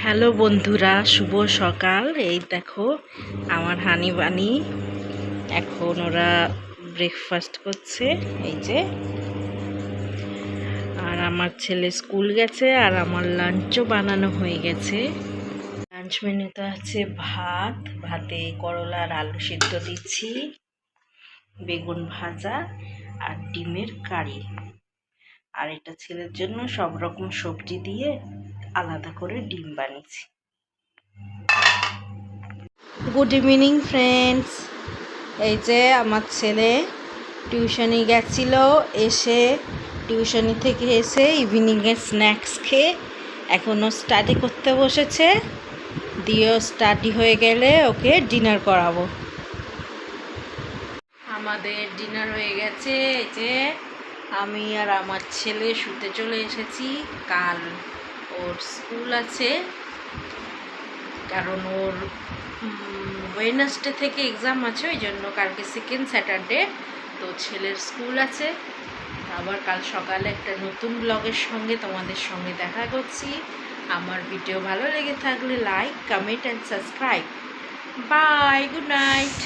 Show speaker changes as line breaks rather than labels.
Hello বন্ধুরা, শুভ সকাল। এই দেখো আমার হানি বানি, এখন ওরা ব্রেকফাস্ট করছে। এই যে, আর আমার ছেলে স্কুল গেছে আর আমার লাঞ্চও বানানো হয়ে গেছে। লাঞ্চ মেনুতে আছে ভাতে করলা আর আলু সিদ্ধ দিচ্ছি, বেগুন ভাজা আর ডিমের কারি। আর এটা ছেলের জন্য সব রকম সবজি দিয়ে আলাদা করে ডিম বানিয়েছি। Good evening friends. এই যে আমার ছেলে টিউশনি গেছিল, টিউশনি থেকে এসে ইভিনিংয়ের স্ন্যাক্স খেয়ে এখনও স্টাডি করতে বসেছে। দিয়েও স্টাডি হয়ে গেলে ওকে ডিনার করাবো। আমাদের ডিনার হয়ে গেছে। এই যে আমি আর আমার ছেলে শুতে চলে এসেছি। কাল ওর স্কুল আছে, কারণ ওর ওয়েডনেসডে থেকে এক্সাম আছে, ওই জন্য কালকে সেকেন্ড স্যাটারডে, তো ছেলের স্কুল আছে। আবার কাল সকালে একটা নতুন ব্লগের সঙ্গে তোমাদের সঙ্গে দেখা করছি। আমার ভিডিও ভালো লেগে থাকলে like, comment and subscribe. Bye, good night.